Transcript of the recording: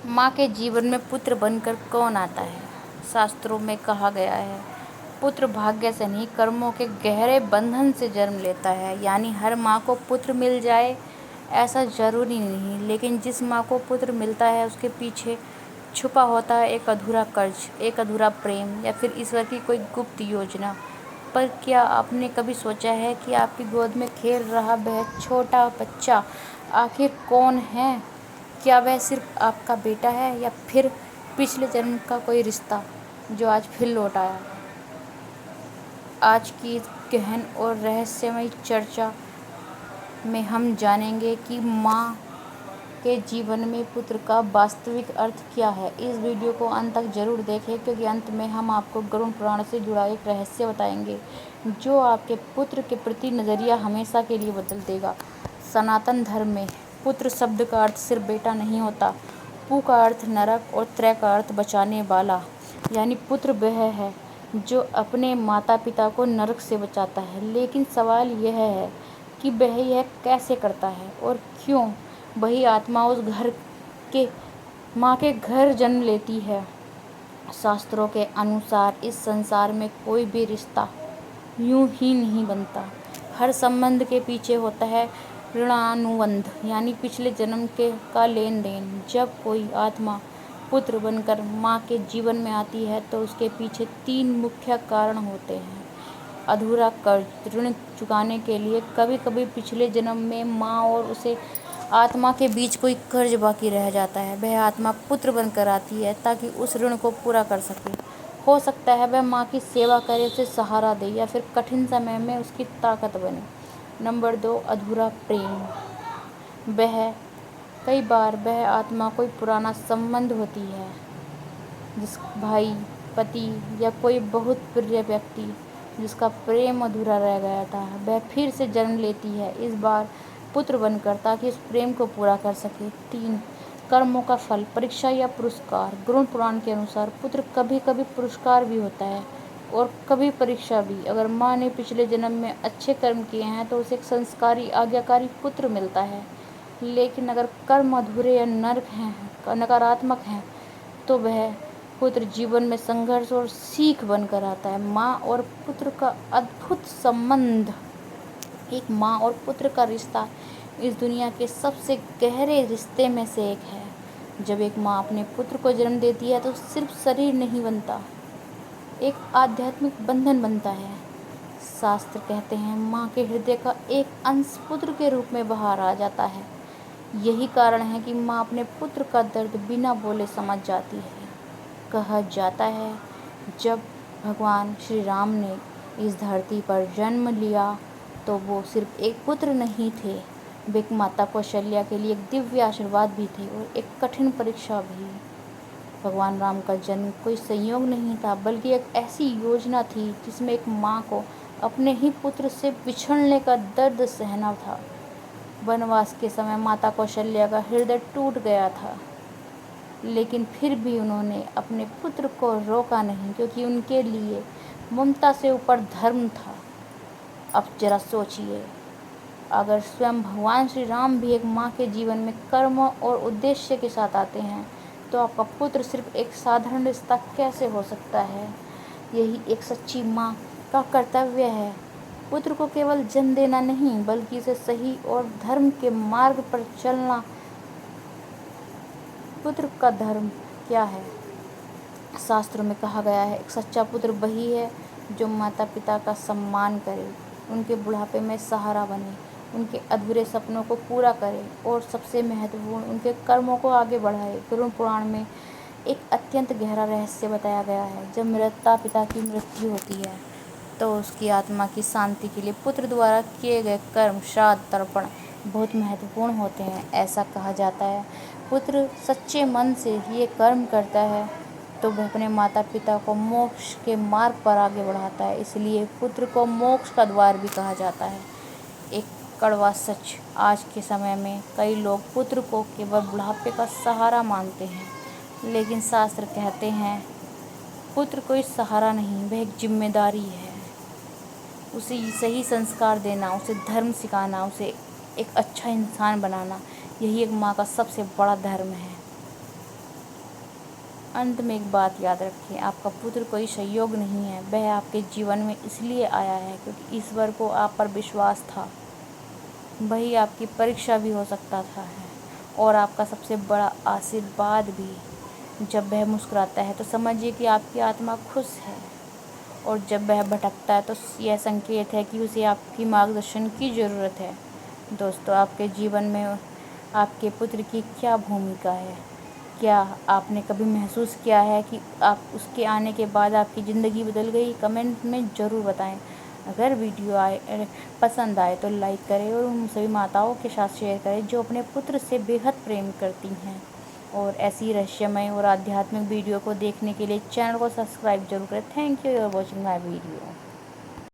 माँ के जीवन में पुत्र बनकर कौन आता है? शास्त्रों में कहा गया है, पुत्र भाग्य से नहीं कर्मों के गहरे बंधन से जन्म लेता है। यानी हर माँ को पुत्र मिल जाए ऐसा जरूरी नहीं, लेकिन जिस माँ को पुत्र मिलता है उसके पीछे छुपा होता है एक अधूरा कर्ज, एक अधूरा प्रेम या फिर ईश्वर की कोई गुप्त योजना। पर क्या आपने कभी सोचा है कि आपकी गोद में खेल रहा वह छोटा बच्चा आखिर कौन है? क्या वह सिर्फ आपका बेटा है या फिर पिछले जन्म का कोई रिश्ता जो आज फिर लौट आया? आज की इस गहन और रहस्यमयी चर्चा में हम जानेंगे कि माँ के जीवन में पुत्र का वास्तविक अर्थ क्या है। इस वीडियो को अंत तक जरूर देखें, क्योंकि अंत में हम आपको गरुड़ पुराण से जुड़ा एक रहस्य बताएंगे जो आपके पुत्र के प्रति नज़रिया हमेशा के लिए बदल देगा। सनातन धर्म में पुत्र शब्द का अर्थ सिर्फ बेटा नहीं होता। पु का अर्थ नरक और त्रय का अर्थ बचाने वाला, यानी पुत्र वह है जो अपने माता पिता को नरक से बचाता है। लेकिन सवाल यह है कि वह यह कैसे करता है और क्यों वही आत्मा उस घर के माँ के घर जन्म लेती है। शास्त्रों के अनुसार इस संसार में कोई भी रिश्ता यूं ही नहीं बनता। हर संबंध के पीछे होता है ऋणानुबंध, यानी पिछले जन्म के का लेन देन। जब कोई आत्मा पुत्र बनकर माँ के जीवन में आती है तो उसके पीछे 3 मुख्य कारण होते हैं। अधूरा कर्ज, ऋण चुकाने के लिए कभी कभी पिछले जन्म में माँ और उसे आत्मा के बीच कोई कर्ज बाकी रह जाता है। वह आत्मा पुत्र बनकर आती है ताकि उस ऋण को पूरा कर सके। हो सकता है वह माँ की सेवा करे, उसे सहारा दे या फिर कठिन समय में उसकी ताकत बने। नंबर 2, अधूरा प्रेम। कई बार वह आत्मा कोई पुराना संबंध होती है, जिस भाई, पति या कोई बहुत प्रिय व्यक्ति जिसका प्रेम अधूरा रह गया था, वह फिर से जन्म लेती है, इस बार पुत्र बनकर, ताकि उस प्रेम को पूरा कर सके। 3, कर्मों का फल, परीक्षा या पुरस्कार। गरुड़ पुराण के अनुसार पुत्र कभी कभी पुरस्कार भी होता है और कभी परीक्षा भी। अगर माँ ने पिछले जन्म में अच्छे कर्म किए हैं तो उसे एक संस्कारी आज्ञाकारी पुत्र मिलता है। लेकिन अगर कर्म अधूरे या नकारात्मक हैं तो वह पुत्र जीवन में संघर्ष और सीख बनकर आता है। माँ और पुत्र का अद्भुत संबंध। एक माँ और पुत्र का रिश्ता इस दुनिया के सबसे गहरे रिश्ते में से एक है। जब एक माँ अपने पुत्र को जन्म देती है तो सिर्फ शरीर नहीं बनता, एक आध्यात्मिक बंधन बनता है। शास्त्र कहते हैं माँ के हृदय का एक अंश पुत्र के रूप में बाहर आ जाता है। यही कारण है कि माँ अपने पुत्र का दर्द बिना बोले समझ जाती है। कहा जाता है जब भगवान श्री राम ने इस धरती पर जन्म लिया तो वो सिर्फ एक पुत्र नहीं थे, वे एक माता कौशल्या के लिए एक दिव्य आशीर्वाद भी थे और एक कठिन परीक्षा भी। भगवान राम का जन्म कोई संयोग नहीं था, बल्कि एक ऐसी योजना थी जिसमें एक माँ को अपने ही पुत्र से बिछड़ने का दर्द सहना था। वनवास के समय माता कौशल्या का हृदय टूट गया था, लेकिन फिर भी उन्होंने अपने पुत्र को रोका नहीं, क्योंकि उनके लिए ममता से ऊपर धर्म था। अब जरा सोचिए, अगर स्वयं भगवान श्री राम भी एक माँ के जीवन में कर्म और उद्देश्य के साथ आते हैं तो आपका पुत्र सिर्फ एक साधारण रिश्ता कैसे हो सकता है? यही एक सच्ची माँ का कर्तव्य है, पुत्र को केवल जन्म देना नहीं, बल्कि उसे सही और धर्म के मार्ग पर चलना। पुत्र का धर्म क्या है? शास्त्रों में कहा गया है एक सच्चा पुत्र वही है जो माता पिता का सम्मान करे, उनके बुढ़ापे में सहारा बने, उनके अधूरे सपनों को पूरा करे और सबसे महत्वपूर्ण उनके कर्मों को आगे बढ़ाए। गरुड़ पुराण में एक अत्यंत गहरा रहस्य बताया गया है। जब माता पिता की मृत्यु होती है तो उसकी आत्मा की शांति के लिए पुत्र द्वारा किए गए कर्म, श्राद्ध, तर्पण बहुत महत्वपूर्ण होते हैं। ऐसा कहा जाता है पुत्र सच्चे मन से ये कर्म करता है तो वह अपने माता पिता को मोक्ष के मार्ग पर आगे बढ़ाता है। इसलिए पुत्र को मोक्ष का द्वार भी कहा जाता है। एक कड़वा सच, आज के समय में कई लोग पुत्र को केवल बुढ़ापे का सहारा मानते हैं, लेकिन शास्त्र कहते हैं पुत्र कोई सहारा नहीं, वह एक जिम्मेदारी है। उसे सही संस्कार देना, उसे धर्म सिखाना, उसे एक अच्छा इंसान बनाना, यही एक माँ का सबसे बड़ा धर्म है। अंत में एक बात याद रखें, आपका पुत्र कोई संयोग नहीं है, वह आपके जीवन में इसलिए आया है क्योंकि ईश्वर को आप पर विश्वास था। वही आपकी परीक्षा भी हो सकता था और आपका सबसे बड़ा आशीर्वाद भी। जब वह मुस्कुराता है तो समझिए कि आपकी आत्मा खुश है, और जब वह भटकता है तो यह संकेत है कि उसे आपकी मार्गदर्शन की ज़रूरत है। दोस्तों, आपके जीवन में आपके पुत्र की क्या भूमिका है? क्या आपने कभी महसूस किया है कि आप उसके आने के बाद आपकी ज़िंदगी बदल गई? कमेंट में ज़रूर बताएं। अगर वीडियो पसंद आए तो लाइक करें और उन सभी माताओं के साथ शेयर करें जो अपने पुत्र से बेहद प्रेम करती हैं। और ऐसी रहस्यमय और आध्यात्मिक वीडियो को देखने के लिए चैनल को सब्सक्राइब जरूर करें। Thank you for watching my video.